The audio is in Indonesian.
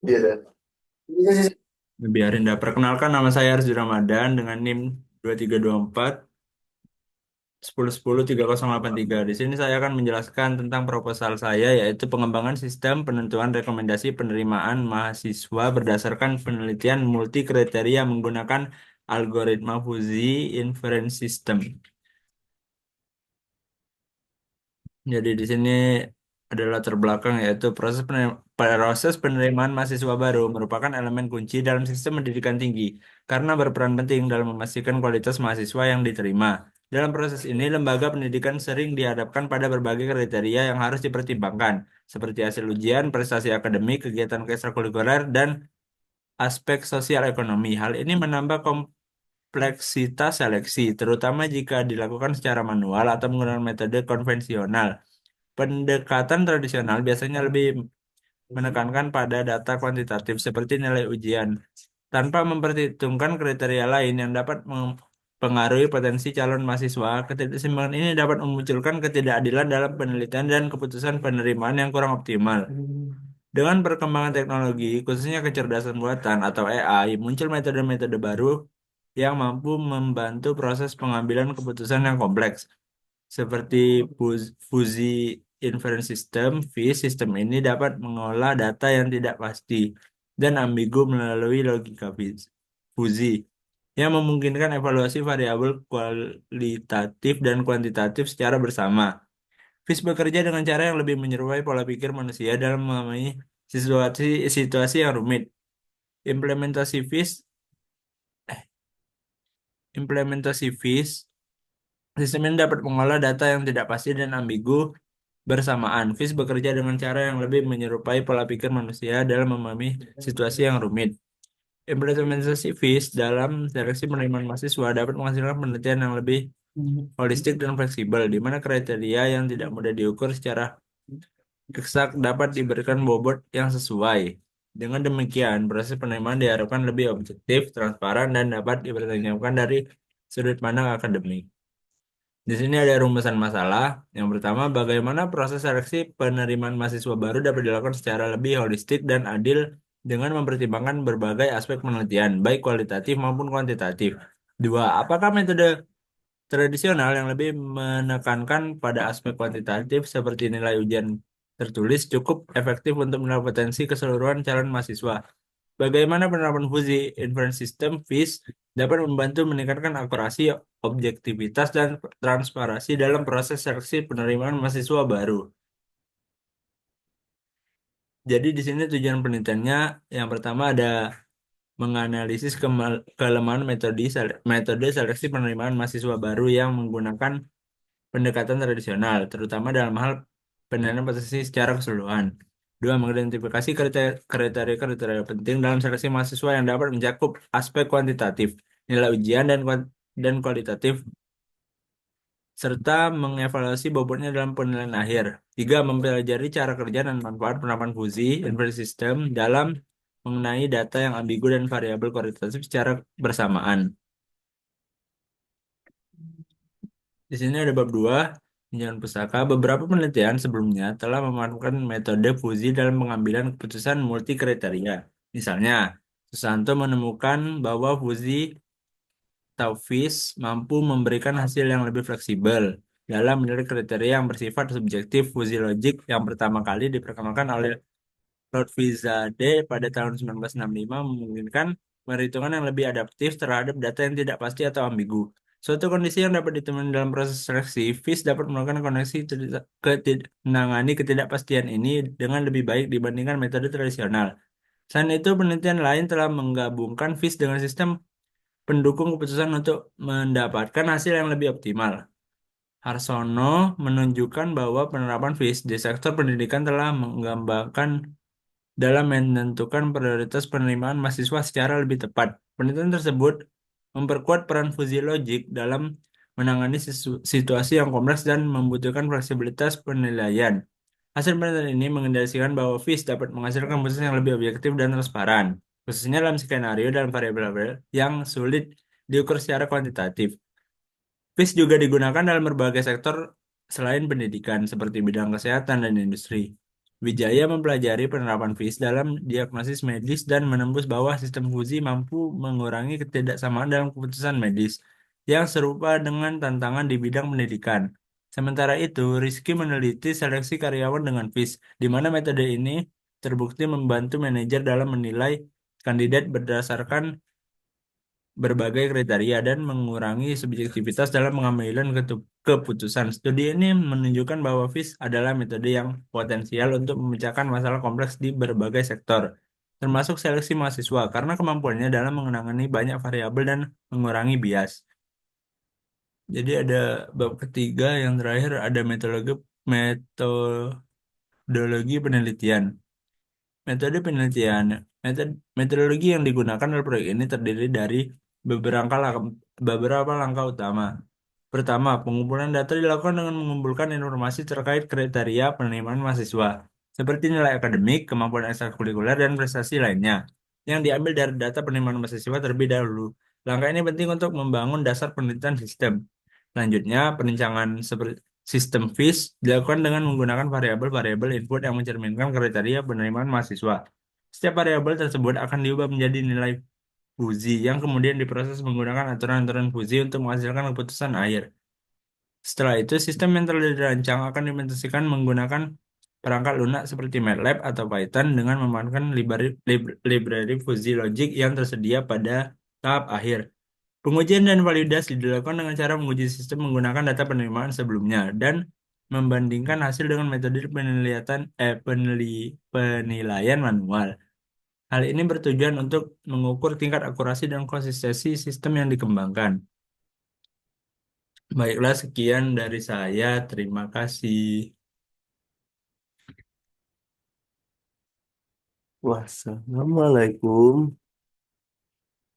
Dia dah. Biarin dah. Perkenalkan, nama saya Arzu Ramadan dengan NIM 2324 1010 3083. Di sini saya akan menjelaskan tentang proposal saya, yaitu pengembangan sistem penentuan rekomendasi penerimaan mahasiswa berdasarkan penelitian multi kriteria menggunakan algoritma Fuzzy Inference System. Jadi di sini ada latar belakang, yaitu proses penerimaan mahasiswa baru merupakan elemen kunci dalam sistem pendidikan tinggi karena berperan penting dalam memastikan kualitas mahasiswa yang diterima. Dalam proses ini, lembaga pendidikan sering dihadapkan pada berbagai kriteria yang harus dipertimbangkan, seperti hasil ujian, prestasi akademik, kegiatan ekstrakurikuler, dan aspek sosial ekonomi. Hal ini menambah kompleksitas seleksi, terutama jika dilakukan secara manual atau menggunakan metode konvensional. Pendekatan tradisional biasanya lebih menekankan pada data kuantitatif seperti nilai ujian, tanpa memperhitungkan kriteria lain yang dapat mempengaruhi potensi calon mahasiswa. Ketidakseimbangan ini dapat memunculkan ketidakadilan dalam penelitian dan keputusan penerimaan yang kurang optimal. Dengan perkembangan teknologi, khususnya kecerdasan buatan atau AI, muncul metode-metode baru yang mampu membantu proses pengambilan keputusan yang kompleks seperti Fuzzy Inference System. FIS. Sistem ini dapat mengolah data yang tidak pasti dan ambigu melalui logika Fuzzy yang memungkinkan evaluasi variabel kualitatif dan kuantitatif secara bersama. FIS bekerja dengan cara yang lebih menyerupai pola pikir manusia dalam memahami situasi situasi yang rumit. Implementasi FIS, implementasi FIS, sistem ini dapat mengolah data yang tidak pasti dan ambigu bersamaan. FIS bekerja dengan cara yang lebih menyerupai pola pikir manusia dalam memahami situasi yang rumit. Implementasi FIS dalam seleksi penerimaan mahasiswa dapat menghasilkan penelitian yang lebih holistik dan fleksibel, di mana kriteria yang tidak mudah diukur secara eksak dapat diberikan bobot yang sesuai. Dengan demikian, proses penerimaan diharapkan lebih objektif, transparan, dan dapat dipertanggungjawabkan dari sudut pandang akademik. Di sini ada rumusan masalah. Yang pertama, bagaimana proses seleksi penerimaan mahasiswa baru dapat dilakukan secara lebih holistik dan adil dengan mempertimbangkan berbagai aspek penelitian, baik kualitatif maupun kuantitatif. Dua, apakah metode tradisional yang lebih menekankan pada aspek kuantitatif seperti nilai ujian tertulis cukup efektif untuk menilai potensi keseluruhan calon mahasiswa? Bagaimana penerapan Fuzzy Inference System FIS dapat membantu meningkatkan akurasi, objektivitas, dan transparansi dalam proses seleksi penerimaan mahasiswa baru. Jadi di sini tujuan penelitiannya yang pertama ada menganalisis kelemahan metode seleksi penerimaan mahasiswa baru yang menggunakan pendekatan tradisional, terutama dalam hal penilaian potensi secara keseluruhan. Dua, mengidentifikasi kriteria-kriteria penting dalam seleksi mahasiswa yang dapat mencakup aspek kuantitatif, nilai ujian, dan kualitatif, serta mengevaluasi bobotnya dalam penilaian akhir. Tiga, mempelajari cara kerja dan manfaat penerapan fuzzy inverse system dalam mengenai data yang ambigu dan variabel kualitatif secara bersamaan. Di sini ada bab 2, pinjaman pustaka. Beberapa penelitian sebelumnya telah memanfaatkan metode fuzzy dalam pengambilan keputusan multi kriteria. Misalnya, Susanto menemukan bahwa fuzzy Taufis mampu memberikan hasil yang lebih fleksibel dalam menilai kriteria yang bersifat subjektif. Fuzzy logic yang pertama kali diperkenalkan oleh Lotfizadeh pada tahun 1965 memungkinkan perhitungan yang lebih adaptif terhadap data yang tidak pasti atau ambigu. Suatu kondisi yang dapat ditemui dalam proses seleksi, FIS dapat melakukan koneksi menangani ketidakpastian ini dengan lebih baik dibandingkan metode tradisional. Selain itu, penelitian lain telah menggabungkan FIS dengan sistem pendukung keputusan untuk mendapatkan hasil yang lebih optimal. Harsono menunjukkan bahwa penerapan FIS di sektor pendidikan telah menggambarkan dalam menentukan prioritas penerimaan mahasiswa secara lebih tepat. Penelitian tersebut memperkuat peran fuzzy logic dalam menangani situasi yang kompleks dan membutuhkan fleksibilitas penilaian. Hasil penelitian ini mengindikasikan bahwa FIS dapat menghasilkan keputusan yang lebih objektif dan transparan, khususnya dalam skenario dan variabel yang sulit diukur secara kuantitatif. FIS juga digunakan dalam berbagai sektor selain pendidikan, seperti bidang kesehatan dan industri. Wijaya mempelajari penerapan FIS dalam diagnosis medis dan menembus bahwa sistem Fuji mampu mengurangi ketidaksamaan dalam keputusan medis yang serupa dengan tantangan di bidang pendidikan. Sementara itu, Rizky meneliti seleksi karyawan dengan FIS, di mana metode ini terbukti membantu manajer dalam menilai kandidat berdasarkan berbagai kriteria dan mengurangi subjektivitas dalam pengambilan keputusan. Studi ini menunjukkan bahwa FIS adalah metode yang potensial untuk memecahkan masalah kompleks di berbagai sektor, termasuk seleksi mahasiswa, karena kemampuannya dalam mengenangani banyak variabel dan mengurangi bias. Jadi ada bab ketiga yang terakhir ada metodologi penelitian. Metode penelitian, metodologi yang digunakan dalam proyek ini terdiri dari beberapa langkah utama. Pertama, pengumpulan data dilakukan dengan mengumpulkan informasi terkait kriteria penerimaan mahasiswa, seperti nilai akademik, kemampuan ekstrakurikuler, dan prestasi lainnya, yang diambil dari data penerimaan mahasiswa terlebih dahulu. Langkah ini penting untuk membangun dasar penelitian sistem. Selanjutnya, perencanaan sistem FIS dilakukan dengan menggunakan variabel-variabel input yang mencerminkan kriteria penerimaan mahasiswa. Setiap variabel tersebut akan diubah menjadi nilai Fuji yang kemudian diproses menggunakan aturan-aturan Fuji untuk menghasilkan keputusan akhir. Setelah itu, sistem yang telah dirancang akan diimplementasikan menggunakan perangkat lunak seperti MATLAB atau Python dengan memanfaatkan library Fuzzy Logic yang tersedia pada tahap akhir. Pengujian dan validasi dilakukan dengan cara menguji sistem menggunakan data penerimaan sebelumnya dan membandingkan hasil dengan metode penilaian manual. Hal ini bertujuan untuk mengukur tingkat akurasi dan konsistensi sistem yang dikembangkan. Baiklah, sekian dari saya. Terima kasih. Wassalamualaikum.